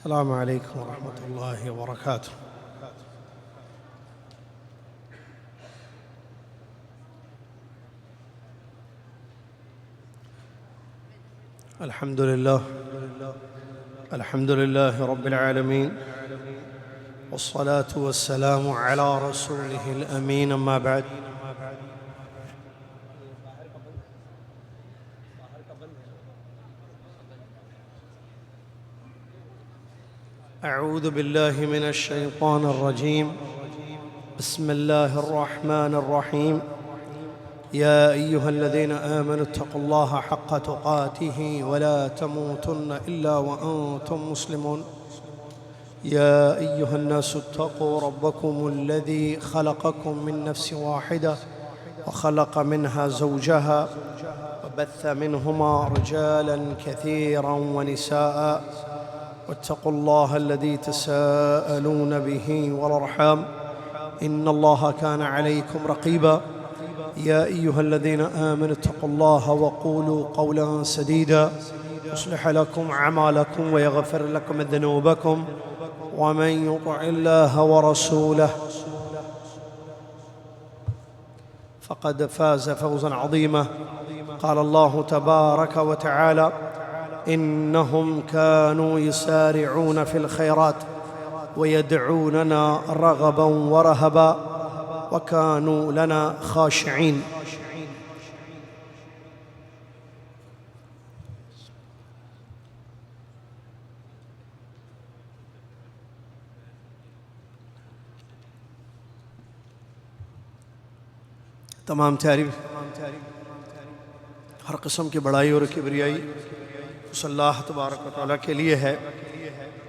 السلام عليكم ورحمة الله وبركاته. الحمد لله رب العالمين، والصلاة والسلام على رسوله الأمين. أما بعد، أعوذ بالله من الشيطان الرجيم. بسم الله الرحمن الرحيم. يا أيها الذين آمنوا اتقوا الله حق تقاته ولا تموتن إلا وأنتم مسلمون. يا أيها الناس اتقوا ربكم الذي خلقكم من نفس واحدة وخلق منها زوجها وبث منهما رجالا كثيرا ونساء، واتقوا الله الذي تساءلون به والأرحام إن الله كان عليكم رقيبا. يا أيها الذين آمنوا اتقوا الله وقولوا قولا سديدا يصلح لكم أعمالكم ويغفر لكم ذنوبكم، ومن يطع الله ورسوله فقد فاز فوزا عظيما. قال الله تبارك وتعالى: إنهم كانوا يسارعون في الخيرات ويدعوننا رغبا ورهبا وكانوا لنا خاشعين. تمام تعریف ہر قسم کی بڑائی اور کبریائی اس اللہ تبارک و تعالیٰ کے لیے ہے،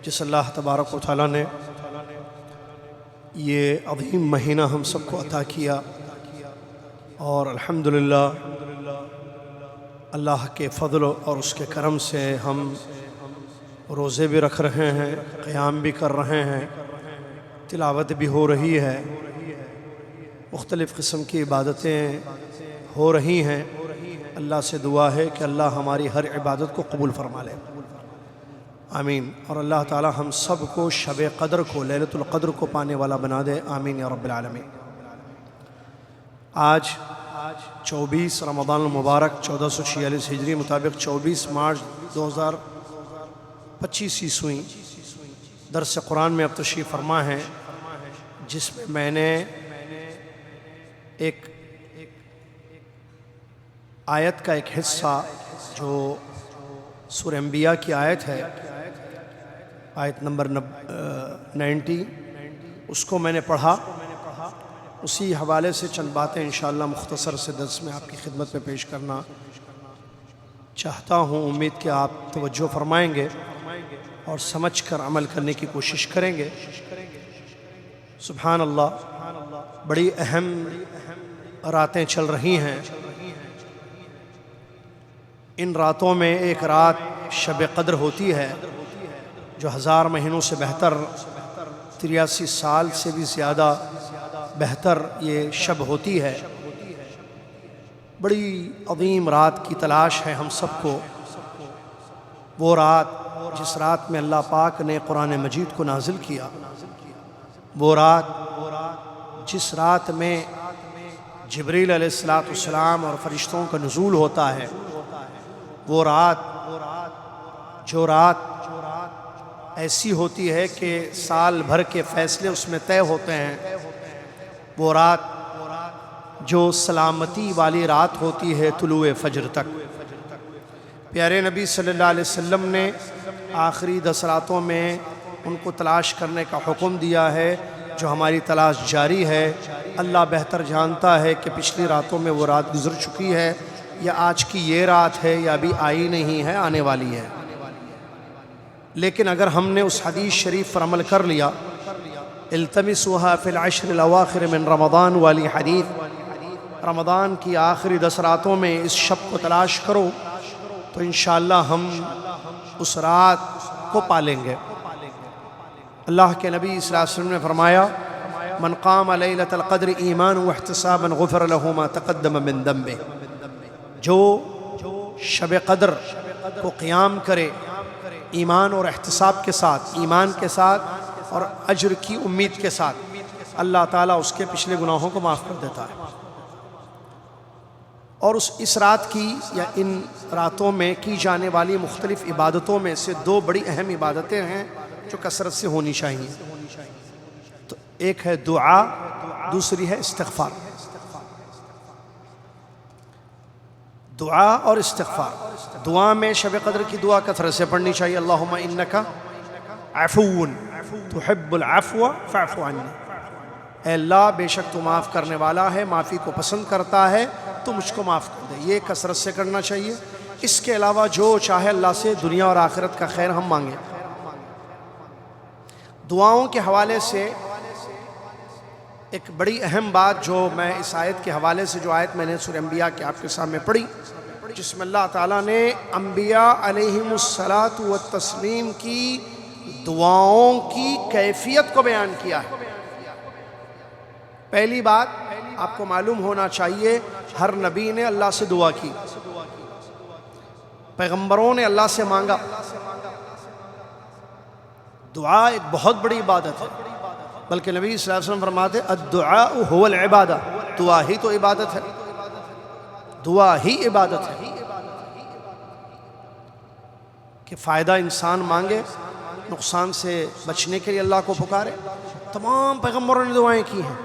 جس اللہ تبارک و تعالیٰ نے یہ عظیم مہینہ ہم سب کو عطا کیا، اور الحمدللہ اللہ کے فضل اور اس کے کرم سے ہم روزے بھی رکھ رہے ہیں، قیام بھی کر رہے ہیں، تلاوت بھی ہو رہی ہے، مختلف قسم کی عبادتیں ہو رہی ہیں۔ اللہ سے دعا ہے کہ اللہ ہماری ہر عبادت کو قبول فرما لے، آمین، اور اللہ تعالی ہم سب کو شب قدر کو، لیلۃ القدر کو پانے والا بنا دے، آمین یا رب العالمین۔ آج 24 رمضان المبارک 1446 ہجری مطابق 24 مارچ 2025 عیسوی درس قرآن میں اب تشریف فرما ہے، جس میں نے ایک آیت کا ایک حصہ جو سورہ انبیاء کی آیت ہے، آیت نمبر 90، اس کو میں نے پڑھا۔ اسی حوالے سے چند باتیں انشاءاللہ مختصر سے درس میں آپ کی خدمت میں پیش کرنا چاہتا ہوں۔ امید کہ آپ توجہ فرمائیں گے اور سمجھ کر عمل کرنے کی کوشش کریں گے۔ سبحان اللہ، بڑی اہم راتیں چل رہی ہیں۔ ان راتوں میں ایک رات شب قدر ہوتی ہے جو 1000 مہینوں سے بہتر، 83 سال سے بھی زیادہ بہتر یہ شب ہوتی ہے۔ بڑی عظیم رات کی تلاش ہے ہم سب کو، وہ رات جس رات میں اللہ پاک نے قرآن مجید کو نازل کیا، وہ رات جس رات میں جبریل علیہ السلام اور فرشتوں کا نزول ہوتا ہے، وہ رات جو رات ایسی ہوتی ہے کہ سال بھر کے فیصلے اس میں طے ہوتے ہیں، وہ رات جو سلامتی والی رات ہوتی ہے طلوع فجر تک۔ پیارے نبی صلی اللہ علیہ وسلم نے آخری 10 راتوں میں ان کو تلاش کرنے کا حکم دیا ہے، جو ہماری تلاش جاری ہے۔ اللہ بہتر جانتا ہے کہ پچھلی راتوں میں وہ رات گزر چکی ہے یا آج کی یہ رات ہے یا ابھی آئی نہیں ہے، آنے والی ہے۔ لیکن اگر ہم نے اس حدیث شریف پر عمل کر لیا، التمسوها فی العشر الاواخر من رمضان والی حدیث، رمضان کی آخری 10 راتوں میں اس شب کو تلاش کرو، تو انشاءاللہ ہم اس رات کو پالیں گے۔ اللہ کے نبی صلی اللہ علیہ وسلم نے فرمایا: من قام لیلۃ القدر ایمانا واحتسابا غفر له ما تقدم من ذنبه۔ جو شب قدر کو قیام کرے ایمان اور احتساب کے ساتھ، ایمان کے ساتھ اور اجر کی امید کے ساتھ اللہ تعالیٰ اس کے پچھلے گناہوں کو معاف کر دیتا ہے۔ اور اس رات کی یا ان راتوں میں کی جانے والی مختلف عبادتوں میں سے دو بڑی اہم عبادتیں ہیں جو کثرت سے ہونی چاہیے۔ تو ایک ہے دعا، دوسری ہے استغفار۔ دعا اور استغفار۔ دعا میں شب قدر کی دعا کثرت سے پڑھنی چاہیے، اللہم انک عفو تحب العفو فاعف عنی، اے اللہ بے شک تو معاف کرنے والا ہے، معافی کو پسند کرتا ہے، تو مجھ کو معاف کر دے۔ یہ کثرت سے کرنا چاہیے۔ اس کے علاوہ جو چاہے اللہ سے دنیا اور آخرت کا خیر ہم مانگیں۔ دعاؤں کے حوالے سے ایک بڑی اہم بات جو میں اس آیت کے حوالے سے، جو آیت میں نے سورہ انبیاء کے آپ کے سامنے پڑھی، جس میں اللہ تعالیٰ نے انبیاء علیہم الصلاۃ والتسلیم کی دعاؤں کی کیفیت کو بیان کیا ہے۔ پہلی بات آپ کو معلوم ہونا چاہیے، ہر نبی نے اللہ سے دعا کی، پیغمبروں نے اللہ سے مانگا۔ دعا ایک بہت بڑی عبادت ہے، بلکہ نبی صلی اللہ علیہ وسلم فرماتے الدعاء هو العبادہ، دعا ہی تو عبادت ہے، دعا ہی عبادت ہے۔ کہ فائدہ انسان مانگے، نقصان سے بچنے کے لیے اللہ کو پکارے۔ تمام پیغمبروں نے دعائیں کی ہیں،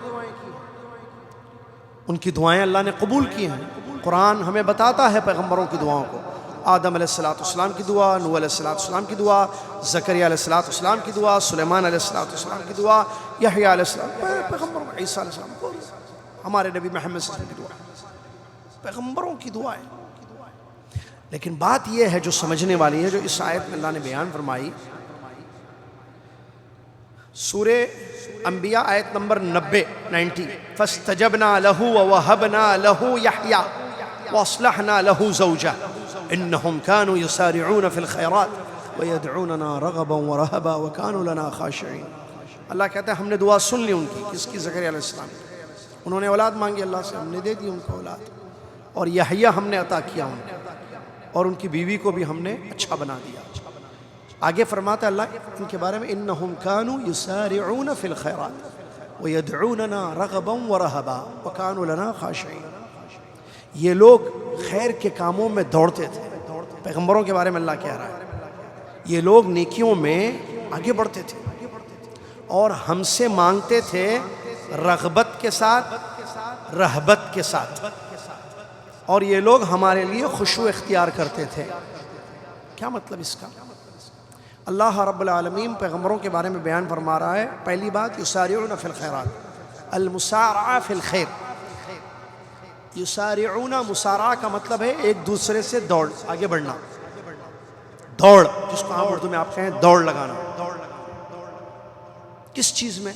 ان کی دعائیں اللہ نے قبول کی ہیں۔ قرآن ہمیں بتاتا ہے پیغمبروں کی دعاؤں کو، آدم علیہ السلام کی دعا، نوح علیہ السلام کی دعا، زکریا علیہ السلام کی دعا، سلیمان علیہ السلام کی دعا، یحییٰ علیہ السلام، پیغمبروں، عیسیٰ علیہ السلام، ہمارے نبی محمد صلی اللہ علیہ وسلم کی دعا، پیغمبروں کی دعائیں۔ لیکن بات یہ ہے جو سمجھنے والی ہے، جو اس آیت میں اللہ نے بیان فرمائی، سورہ انبیاء آیت نمبر 90 فَاسْتَجَبْنَا لَهُ وَوَهَبْنَا لَهُ يَحْيَىٰ وَأَصْلَحْنَا لَهُ زَوْجَهُ إِنَّهُمْ كَانُوا يُسَارِعُونَ فِي الْخَيْرَاتِ وَيَدْعُونَنَا رَغَبًا وَرَهَبًا وَكَانُوا لَنَا خَاشِعِينَ۔ اللہ کہتا ہے ہم نے دعا سن لی ان کی، کس کی؟ زکریا علیہ السلام کی۔ انہوں نے اولاد مانگی اللہ سے، ہم نے دے دی ان کو اولاد، اور یحییٰ ہم نے عطا کیا ان کو، اور ان کی بیوی کو بھی ہم نے اچھا بنا دیا۔ آگے فرماتا اللہ ان کے بارے میں انہم کانوا یسارعون فی الخیرات ویدعوننا رغبا ورہبا وکانوا لنا خاشعین۔ یہ لوگ خیر کے کاموں میں دوڑتے تھے، پیغمبروں کے بارے میں اللہ کہہ رہا ہے، یہ لوگ نیکیوں میں آگے بڑھتے تھے اور ہم سے مانگتے تھے رغبت کے ساتھ، رہبت کے ساتھ، اور یہ لوگ ہمارے لیے خشوع اختیار کرتے تھے۔ کیا مطلب اس کا؟ اللہ رب العالمین پیغمبروں کے بارے میں بیان فرما رہا ہے، پہلی بات یسارعون فی الخیرات، المسارعہ فی الخیر۔ یسارعون، مسارعہ کا مطلب ہے ایک دوسرے سے دوڑ، آگے بڑھنا، دوڑ، جس کو عام اردو میں آپ کہیں دوڑ لگانا۔ کس چیز میں؟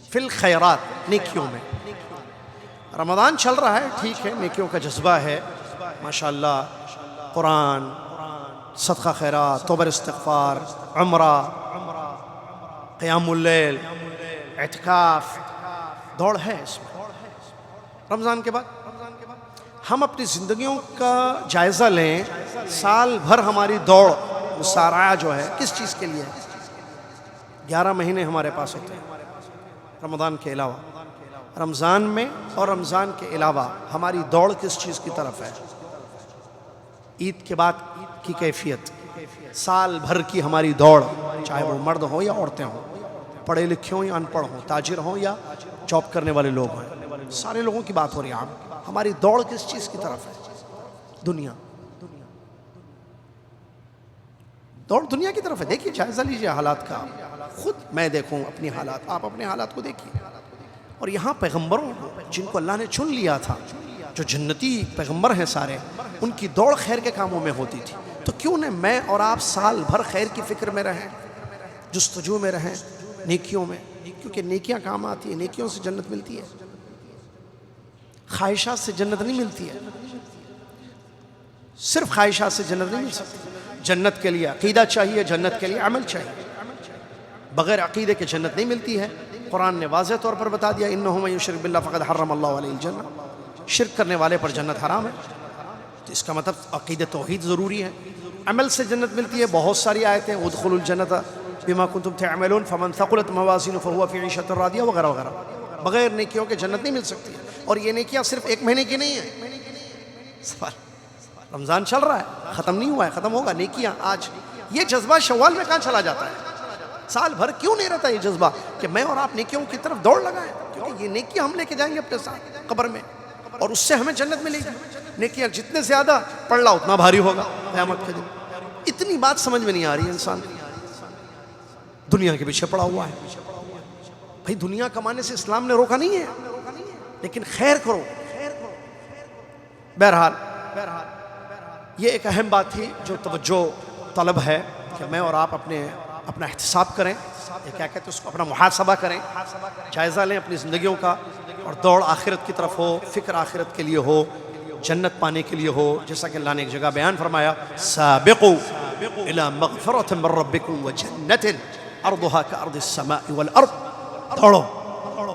فی الخیرات، نیکیوں میں۔ رمضان چل رہا ہے، ٹھیک ہے، نیکیوں کا جذبہ ہے، ماشاءاللہ، قرآن، صدقہ خیرات، توبہ استغفار، عمرہ، قیام اللیل، اعتکاف، دوڑ ہے اس میں۔ رمضان کے بعد ہم اپنی زندگیوں کا جائزہ لیں، سال بھر ہماری دوڑ، مسارعہ جو ہے کس چیز کے لیے ہے؟ 11 مہینے ہمارے پاس ہوتے ہیں رمضان کے علاوہ، رمضان میں اور رمضان کے علاوہ ہماری دوڑ کس چیز کی طرف ہے؟ عید کے بعد کی کیفیت، سال بھر کی ہماری دوڑ، چاہے وہ مرد ہوں یا عورتیں ہوں، پڑھے لکھے ہوں یا ان پڑھ ہوں، تاجر ہوں یا جاب کرنے والے لوگ ہیں، سارے لوگوں کی بات ہو رہی ہے۔ ہماری دوڑ کس چیز کی طرف ہے؟ دنیا، دوڑ دنیا کی طرف ہے۔ دیکھیے، جائزہ لیجیے حالات کا، خود میں دیکھوں اپنی حالات، آپ اپنے حالات کو دیکھیے۔ اور یہاں پیغمبروں جن کو اللہ نے چن لیا تھا، جو جنتی پیغمبر ہیں سارے، ان کی دوڑ خیر کے کاموں میں ہوتی تھی، تو کیوں نہ میں اور آپ سال بھر خیر کی فکر میں رہیں، جستجو میں رہیں، نیکیوں میں، کیونکہ نیکیاں کام آتی ہیں، نیکیوں سے جنت ملتی ہے، خواہشات سے جنت نہیں ملتی ہے، صرف خواہشات سے جنت نہیں مل سکتی۔ جنت کے لیے عقیدہ چاہیے، جنت کے لیے عمل چاہیے، بغیر عقیدے کے جنت نہیں ملتی ہے۔ قرآن نے واضح طور پر بتا دیا، انہ من یشرک باللہ فقد حرم اللہ علیہ الجنہ، شرک کرنے والے پر جنت حرام ہے۔ تو اس کا مطلب عقید توحید ضروری ہے. عمل سے جنت ملتی ہے. بہت ساری آیتیں ادخلوا الجنت بما کنتم تعملون فمن ثقلت موازینہ فهو فی عیشۃ راضیہ وغیرہ وغیرہ. بغیر نیکیوں کے جنت نہیں مل سکتی ہے. اور یہ نیکیاں صرف ایک مہینے کی نہیں ہیں. سوال رمضان چل رہا ہے, ختم نہیں ہوا ہے, ختم ہوگا. نیکیاں آج, یہ جذبہ شوال میں کہاں چلا جاتا ہے؟ سال بھر کیوں نہیں رہتا یہ جذبہ کہ میں اور آپ نیکیوں کی طرف دوڑ لگائیں؟ کیونکہ یہ نیکیاں ہم لے کے جائیں گے اپنے ساتھ قبر میں, اور اس سے ہمیں جنت ملے گی. نیکیاں جتنے زیادہ پڑھ اتنا بھاری ہوگا قیامت کے دن. اتنی بات سمجھ میں نہیں آ رہی. انسان دنیا کے پیچھے پڑا ہوا ہے. بھائی دنیا کمانے سے اسلام نے روکا نہیں ہے, لیکن خیر کرو. بہرحال یہ ایک اہم بات تھی جو توجہ طلب ہے کہ میں اور آپ اپنا احتساب کریں, یہ کیا کہتے ہیں اس کو, اپنا محاسبہ کریں, جائزہ لیں اپنی زندگیوں کا, اور دوڑ آخرت کی طرف ہو, فکر آخرت کے لیے ہو, جنت پانے کے لیے ہو. جیسا کہ اللہ نے ایک جگہ بیان فرمایا, سابقوا الی مغفرۃ من ربکم وجنۃ عرضها کعرض السماء والارض. دوڑو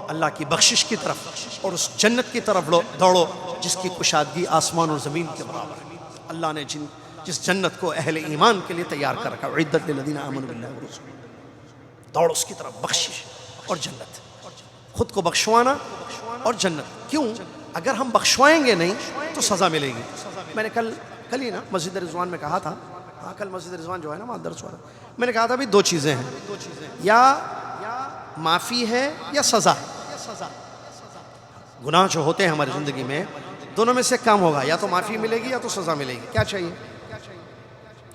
اللہ کی بخشش کی طرف اور اس جنت کی طرف دوڑو جس کی کشادگی آسمان اور زمین کے برابر ہے. اللہ نے جس جنت کو اہل ایمان کے لیے تیار کر رکھا, اعدت للذین آمنوا باللہ ورسولہ. دوڑو اس کی طرف, بخشش اور جنت, خود کو بخشوانا اور جنت. کیوں؟ اگر ہم بخشوائیں گے نہیں تو سزا ملے گی. میں نے کل ہی نا مسجد رضوان میں کہا تھا, کل مسجد رضوان جو ہے نا وہاں درس ہوا تھا, میں نے کہا تھا بھی دو چیزیں ہیں, یا معافی ہے یا سزا. گناہ جو ہوتے ہیں ہماری زندگی میں, دونوں میں سے کام ہوگا, یا تو معافی ملے گی یا تو سزا ملے گی. کیا چاہیے؟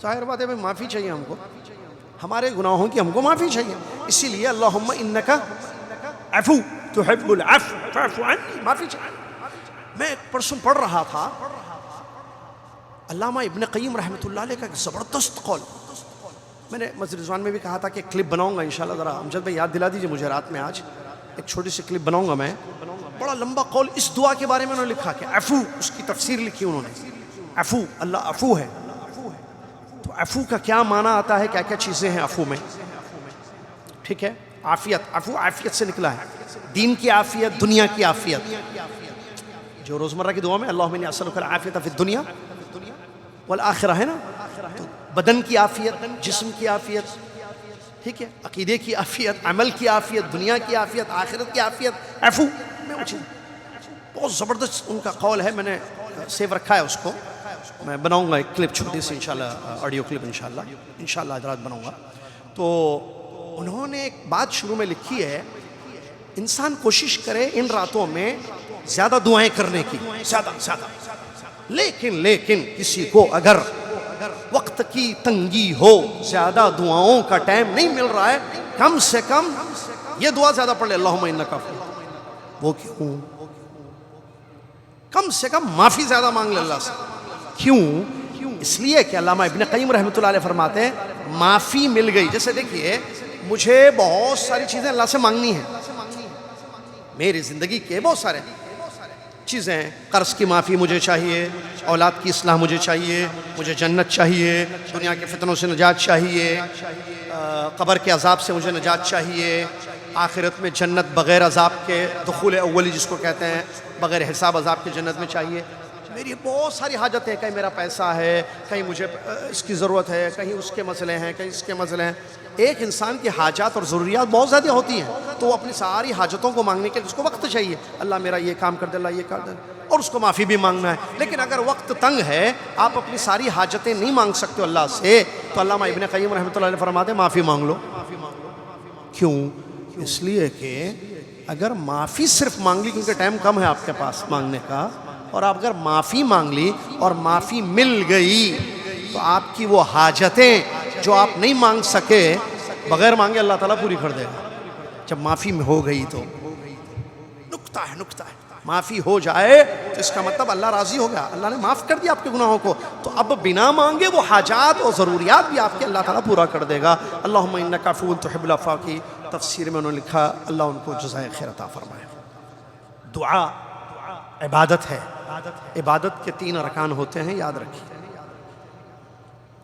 ظاہر بات ہے بھائی معافی چاہیے ہم کو, ہمارے گناہوں کی ہم کو معافی چاہیے. اسی لیے اللہم انک عفو تحب العفو فاعف عنی, معافی چاہیے. میں پرسوں پڑھ رہا تھا علامہ ابن قیم رحمۃ اللہ علیہ کا ایک زبردست قول. میں نے مسجد رضوان میں بھی کہا تھا کہ کلپ بناؤں گا انشاءاللہ. ذرا امجد بھائی یاد دلا دیجئے مجھے رات میں, آج ایک چھوٹی سی کلپ بناؤں گا میں. بڑا لمبا قول اس دعا کے بارے میں انہوں نے لکھا کہ عفو, اس کی تفسیر لکھی انہوں نے. عفو, اللہ عفو ہے. تو عفو کا کیا معنی آتا ہے, کیا کیا چیزیں ہیں عفو میں؟ ٹھیک ہے, عافیت, عفو عافیت سے نکلا ہے. دین کی عافیت, دنیا کی عافیت. جو روزمرہ کی دعا میں اللہم انی اسألک العافیۃ فی الدنیا والآخرہ ہے نا, تو بدن کی عافیت, جسم کی عافیت, ٹھیک ہے, عقیدے کی عافیت, عمل کی عافیت, دنیا کی عافیت, آخرت کی عافیت. عفو میں بہت زبردست ان کا قول ہے, میں نے سیو رکھا ہے اس کو. میں بناؤں گا ایک کلپ چھوٹی سی انشاءاللہ, آڈیو کلپ انشاءاللہ حضرات بناؤں گا. تو انہوں نے ایک بات شروع میں لکھی ہے, انسان کوشش کرے ان راتوں میں زیادہ دعائیں کرنے کی, زیادہ. لیکن کسی کو اگر وقت کی تنگی ہو, زیادہ دعاؤں کا ٹائم نہیں مل رہا ہے, کم سے کم یہ دعا زیادہ پڑھ لے, اللہم انک عفو. وہ کیوں؟ کم سے کم معافی زیادہ مانگ لے اللہ سے. کیوں؟ اس لیے کہ علامہ ابن قیم رحمۃ اللہ علیہ فرماتے ہیں معافی مل گئی. جیسے دیکھیے مجھے بہت ساری چیزیں اللہ سے مانگنی ہیں, میری زندگی کے بہت سارے چیزیں ہیں. قرض کی معافی مجھے چاہیے, اولاد کی اصلاح مجھے چاہیے, مجھے جنت چاہیے, دنیا کے فتنوں سے نجات چاہیے, قبر کے عذاب سے مجھے نجات چاہیے, آخرت میں جنت بغیر عذاب کے, دخول اولی جس کو کہتے ہیں, بغیر حساب عذاب کے جنت میں چاہیے. میری بہت ساری حاجتیں ہیں, کہیں میرا پیسہ ہے, کہیں مجھے اس کی ضرورت ہے, کہیں اس کے مسئلے ہیں, کہیں اس کے مسئلے ہیں. ایک انسان کی حاجات اور ضروریات بہت زیادہ ہوتی ہیں, تو وہ اپنی ساری حاجتوں کو مانگنے کے لیے اس کو وقت چاہیے. اللہ میرا یہ کام کر دے, اللہ یہ کر دے, اور اس کو معافی بھی مانگنا ہے. لیکن اگر وقت تنگ ہے, آپ اپنی ساری حاجتیں نہیں مانگ سکتے اللہ سے, تو علامہ ابن قیم رحمۃ اللہ علیہ فرماتے ہیں معافی مانگ لو. کیوں؟ اس لیے کہ اگر معافی صرف مانگ لی, کیونکہ ٹائم کم ہے آپ کے پاس مانگنے کا, اور آپ اگر معافی مانگ لی اور معافی مل گئی, تو آپ کی وہ حاجتیں جو آپ نہیں مانگ سکے بغیر مانگے اللہ تعالیٰ پوری کر دے گا. جب معافی میں ہو گئی تو نکتہ ہے, معافی ہو جائے تو اس کا مطلب اللہ راضی ہو گیا, اللہ نے معاف کر دیا آپ کے گناہوں کو, تو اب بنا مانگے وہ حاجات اور ضروریات بھی آپ کے اللہ تعالیٰ پورا کر دے گا. اللہم انک عفو تحب العفو کی تفسیر میں انہوں نے لکھا, اللہ ان کو جزائے خیر عطا فرمائے. دعا عبادت ہے. عبادت کے 3 ارکان ہوتے ہیں, یاد رکھیے.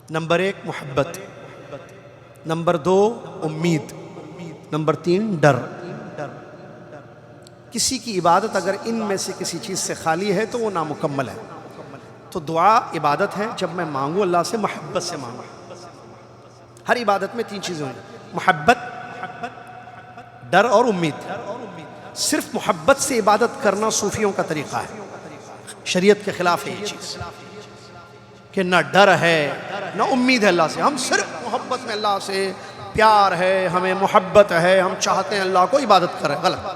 نمبر 1 محبت, نمبر 2 امید, نمبر 3 ڈر. کسی کی عبادت اگر ان میں سے کسی چیز سے خالی ہے تو وہ نامکمل ہے. تو دعا عبادت ہے جب میں مانگوں اللہ سے محبت سے مانگوں. ہر عبادت میں 3 چیزیں ہیں: محبت، ڈر اور امید. صرف محبت سے عبادت کرنا صوفیوں کا طریقہ ہے، شریعت کے خلاف ہے یہ چیز، کہ نہ ڈر ہے نہ امید ہے اللہ سے. ہم صرف محبت میں اللہ سے پیار ہے، ہمیں محبت ہے، ہم چاہتے ہیں اللہ کو عبادت کریں. غلط.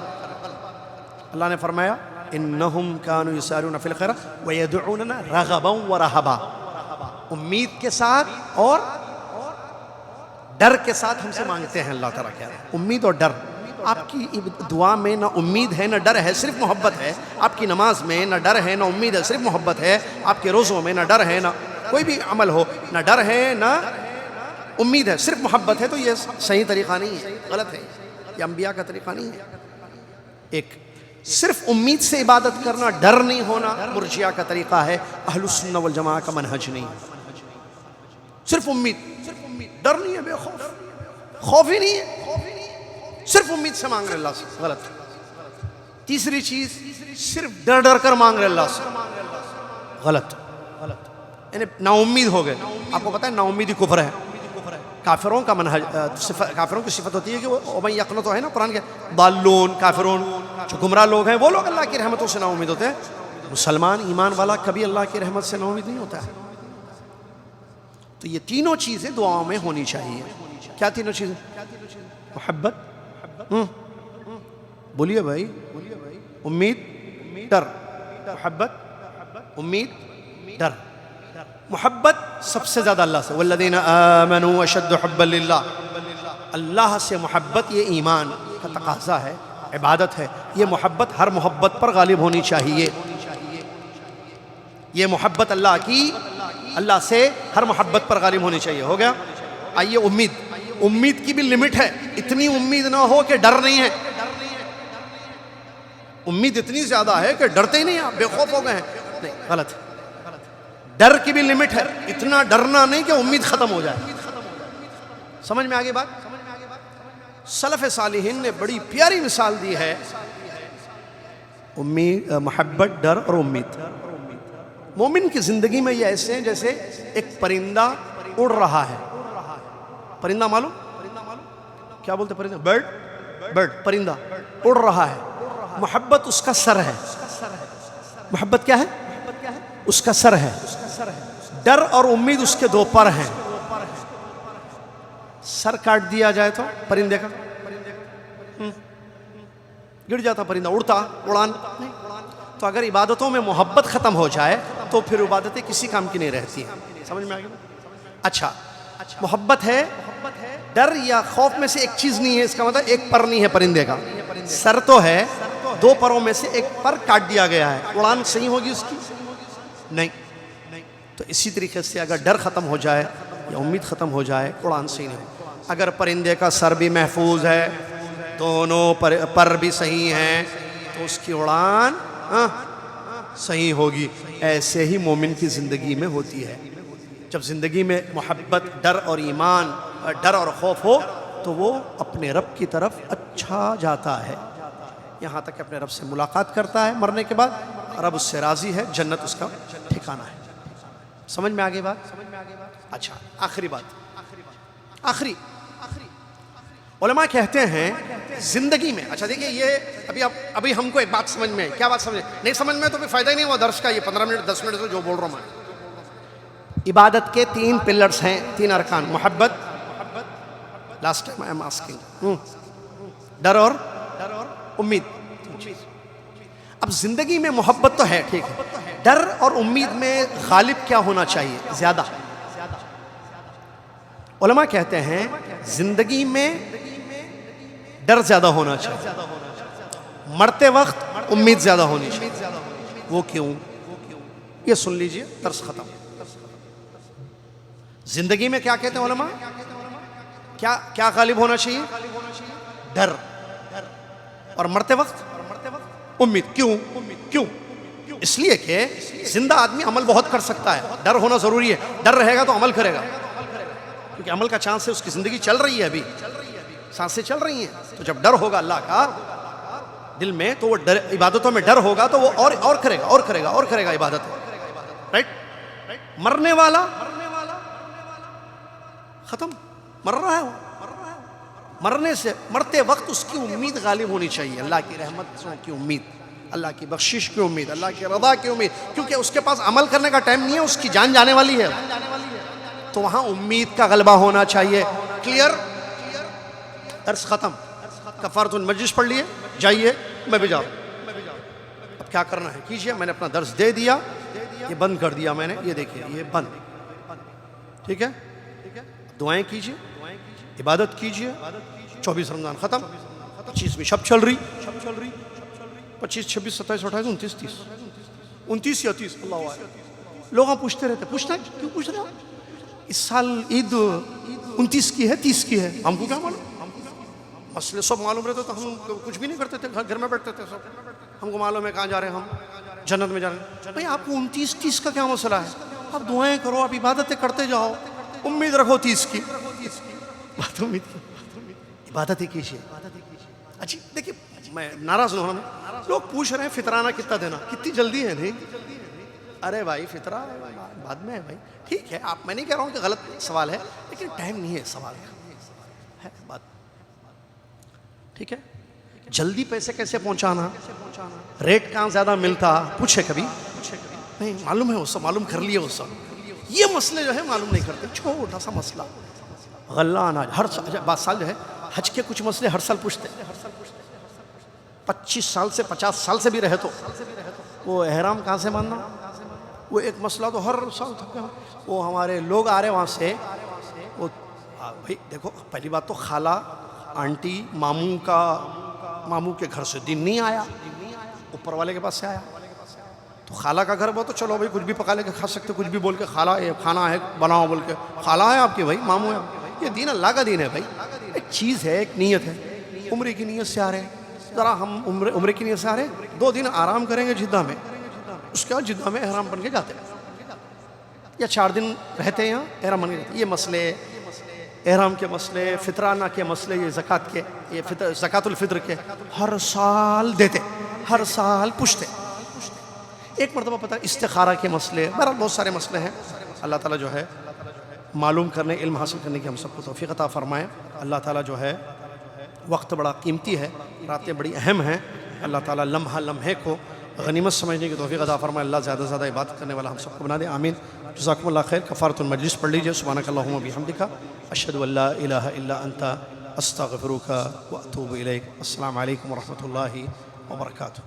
اللہ نے فرمایا انہم کانوا یسارعون فی الخیرات ویدعوننا رغبا ورہبا. امید کے ساتھ اور ڈر کے ساتھ ہم سے مانگتے ہیں. اللہ تعالیٰ کہہ رہے ہیں امید اور ڈر. آپ کی دعا میں نہ امید ہے نہ ڈر ہے، صرف محبت ہے. آپ کی نماز میں نہ ڈر ہے نہ امید ہے، صرف محبت ہے. آپ کے روزوں میں نہ ڈر ہے، نہ کوئی بھی عمل ہو نہ ڈر ہے نہ امید ہے، صرف محبت ہے. تو یہ صحیح طریقہ نہیں ہے، غلط ہے. یہ انبیاء کا طریقہ نہیں ہے. ایک صرف امید سے عبادت کرنا، ڈر نہیں ہونا، مرجئہ کا طریقہ ہے، اہل السنہ والجماعہ کا منہج نہیں. صرف امید، ڈر نہیں ہے، بے خوف، خوف ہی نہیں ہے، صرف امید سے مانگ رہے اللہ سے. غلط. تیسری چیز صرف ڈر ڈر کر مانگ رہے اللہ سے. غلط. یعنی نا امید ہو گئے. آپ کو پتہ ہے نا امیدی کفر ہے. کافروں کا منہج، کافروں کی صفت ہوتی ہے کہ وہ ومن یقنط ہے نا قرآن کے ضالون، کافرون جو گمراہ لوگ ہیں وہ لوگ اللہ کی رحمتوں سے نا امید ہوتے ہیں. مسلمان ایمان والا کبھی اللہ کی رحمت سے نا امید نہیں ہوتا ہے. تو یہ تینوں چیزیں دعاؤں میں ہونی چاہیے. کیا تینوں چیزیں؟ محبت، بولیے بھائی، امید، ڈر. محبت، امید، ڈر. محبت سب سے زیادہ اللہ سے، والذین آمنوا اشد حبا للہ. اللہ سے محبت یہ ایمان کا تقاضا ہے، عبادت ہے. یہ محبت ہر محبت پر غالب ہونی چاہیے. یہ محبت اللہ کی، اللہ سے ہر محبت پر غالب ہونی چاہیے. ہو گیا. آئیے امید. امید کی بھی لمٹ ہے. اتنی امید نہ ہو کہ ڈر نہیں ہے. امید اتنی زیادہ ہے کہ ڈرتے ہی نہیں ہیں، بے خوف ہو گئے ہیں. نہیں، غلط. ڈر کی بھی لمٹ ہے. اتنا ڈرنا نہیں کہ امید ختم ہو جائے. سمجھ میں آگے بات؟ سلف صالحین نے بڑی پیاری مثال دی ہے امید، محبت، ڈر اور امید. مومن کی زندگی میں یہ ایسے ہیں جیسے ایک پرندہ اڑ رہا ہے. پرندہ معلوم کیا بولتے؟ پرندہ، برڈ، پرندہ اڑ رہا ہے. محبت اس کا سر ہے. محبت کیا ہے؟ اس کا سر ہے. ڈر اور امید اس کے 2 پر ہیں. سر کاٹ دیا جائے تو پرندے کا گر جاتا پرندہ، اڑتا، اڑان نہیں. تو اگر عبادتوں میں محبت ختم ہو جائے تو پھر عبادتیں کسی کام کی نہیں رہتی ہیں. سمجھ میں آ گیا؟ اچھا، محبت ہے، ڈر یا خوف میں سے ایک چیز نہیں ہے. اس کا مطلب ایک پر نہیں ہے پرندے کا. سر تو ہے، 2 پروں میں سے ایک پر کاٹ دیا گیا ہے. اڑان صحیح ہوگی اس کی؟ نہیں. تو اسی طریقے سے اگر ڈر ختم ہو جائے یا امید ختم ہو جائے، اڑان صحیح نہیں ہوگی. اگر پرندے کا سر بھی محفوظ ہے، دونوں پر بھی صحیح ہیں، تو اس کی اڑان صحیح ہوگی. ایسے ہی مومن کی زندگی میں ہوتی ہے. جب زندگی میں محبت، ڈر اور ایمان، ڈر اور خوف ہو تو وہ اپنے رب کی طرف اچھا جاتا ہے، یہاں تک کہ اپنے رب سے ملاقات کرتا ہے. مرنے کے بعد رب اس سے راضی ہے، جنت اس کا ٹھکانہ ہے. سمجھ میں آگے بات؟ اچھا، آخری بات. آخری علماء کہتے ہیں زندگی میں، اچھا دیکھیں یہ ابھی ہم کو ایک بات سمجھ میں ہے. کیا بات سمجھ نہیں سمجھ میں تو پھر فائدہ ہی نہیں ہوا درس کا. یہ 15 منٹ 10 منٹ سے جو بول رہا ہوں میں. عبادت کے 3 پلرز ہیں، 3 ارکان. محبت، last time I am asking, ڈر اور امید. اب زندگی میں محبت تو ہے، ٹھیک ہے، ڈر اور امید میں غالب کیا ہونا چاہیے زیادہ؟ علماء کہتے ہیں زندگی میں ڈر زیادہ ہونا چاہیے، مرتے وقت امید زیادہ ہونی چاہیے. وہ کیوں؟ یہ سن لیجئے، درس ختم. زندگی میں کیا کہتے ہیں علماء؟ کیا غالب ہونا چاہیے؟ ڈر. اور مرتے وقت امید. کیوں؟ اس لیے کہ زندہ آدمی عمل بہت کر سکتا ہے، ڈر ہونا ضروری ہے. ڈر رہے گا تو عمل کرے گا، کیونکہ عمل کا چانس ہے. اس کی زندگی چل رہی ہے، ابھی سانسیں چل رہی ہیں. تو جب ڈر ہوگا اللہ کا دل میں تو وہ عبادتوں میں ڈر ہوگا تو وہ اور کرے گا عبادت. رائٹ؟ مرنے والا ختم، مر رہا ہے وہ، مرنے سے مرتے وقت اس کی امید غالب ہونی چاہیے، اللہ کی رحمت کی امید، اللہ کی بخشش کی امید، اللہ کی رضا کی امید، کیونکہ اس کے پاس عمل کرنے کا ٹائم نہیں ہے، اس کی جان جانے والی ہے، تو وہاں امید کا غلبہ ہونا چاہیے۔ کلیئر؟ درس ختم، کفارۃ المجلس پڑھ لیے، جائیے، میں بھی جا رہا ہوں۔ اب کیا کرنا ہے کیجئے، میں نے اپنا درس دے دیا، یہ بند کر دیا میں نے، یہ دیکھیے یہ بند، ٹھیک ہے؟ دعائیں کیجئے، عبادت کیجئے۔ 24 رمضان ختم، 25ویں شب چل رہی، 25 26 27 28 29 30 29 یا 30، اللہ عالم۔ لوگ پوچھتے رہتے، پوچھنا کیوں پوچھ رہے ہو؟ اس سال عید 29 کی ہے 30 کی ہے، ہم کو کیا معلوم؟ مسئلے سب معلوم رہتے تو ہم کچھ بھی نہیں کرتے تھے، گھر میں بیٹھتے تھے سب، ہم کو معلوم ہے کہاں جا رہے ہیں، ہم جنت میں جا رہے ہیں۔ بھائی آپ کو 29 30 کا کیا مسئلہ ہے؟ آپ دعائیں کرو، آپ عبادتیں کرتے جاؤ، امید رکھو 30 کی، بات امید کی، عبادتیں کیجیے۔ اچھی دیکھیے، میں ناراض نہ ہونا، لوگ پوچھ رہے ہیں فطرانہ کتنا دینا، کتنی جلدی ہے؟ نہیں، ارے بھائی فطرہ بعد میں ہے بھائی، ٹھیک ہے، آپ، میں نہیں کہہ رہا ہوں کہ غلط سوال ہے، لیکن ٹائم نہیں ہے سوال ہے بات، ٹھیک ہے؟ جلدی پیسے کیسے پہنچانا، ریٹ کہاں زیادہ ملتا، پوچھے کبھی نہیں؟ معلوم ہے وہ سب، معلوم کر لیے وہ سب، یہ مسئلے جو ہے معلوم نہیں کرتے، چھوٹا سا مسئلہ، غلہ اناج ہر سال جو ہے، حج کے کچھ مسئلے ہر سال پوچھتے، 25 سال سے 50 سال سے بھی رہے تو وہ احرام کہاں سے باندھنا، وہ ایک مسئلہ تو ہر سال تھا۔ وہ ہمارے لوگ آ رہے وہاں سے، وہ بھائی دیکھو، پہلی بات تو خالہ آنٹی ماموں کے گھر سے دن نہیں آیا، اوپر والے کے پاس سے آیا، تو خالہ کا گھر بہت تو چلو بھائی کچھ بھی پکا لے کے کھا سکتے، کچھ بھی بول کے، خالہ یہ کھانا ہے بناؤ بول کے، خالہ ہے آپ کی بھائی، ماموں ہے، یہ دین اللہ کا دین ہے بھائی، ایک چیز ہے، ایک نیت ہے، عمرے کی نیت سے آ رہے ہیں، ذرا ہم عمرے کی نیت سے آ رہے ہیں، 2 دن آرام کریں گے جدہ میں، اس کے بعد جدہ میں احرام بن کے جاتے ہیں، یا 4 دن رہتے ہیں یہاں احرام بن کے جاتے ہیں۔ یہ مسئلے، احرام کے مسئلے، فطرانہ کے مسئلے، یہ زکوٰۃ کے، یہ زکوٰۃ الفطر کے، ہر سال دیتے، ہر سال پوچھتے۔ ایک مرتبہ پتہ استخارہ کے مسئلے، بہرحال بہت سارے مسئلے ہیں، اللہ تعالیٰ جو ہے معلوم کرنے، علم حاصل کرنے کی ہم سب کو توفیق عطا فرمائے۔ اللہ تعالیٰ جو ہے، وقت بڑا قیمتی ہے، راتیں بڑی اہم ہیں، اللہ تعالیٰ لمحہ لمحے کو غنیمت سمجھنے کی توفیق عطا فرمائے، اللہ زیادہ سے زیادہ عبادت کرنے والا ہم سب کو بنا دے، آمین۔ جزاکم اللہ خیر۔ کفارۃ المجلس پڑھ لیجئے، سبحانک اللہم و بحمدک، اشہد ان لا الہ الا انت، استغفرک و اتوب الیک۔ السلام علیکم و رحمۃ اللہ وبرکاتہ۔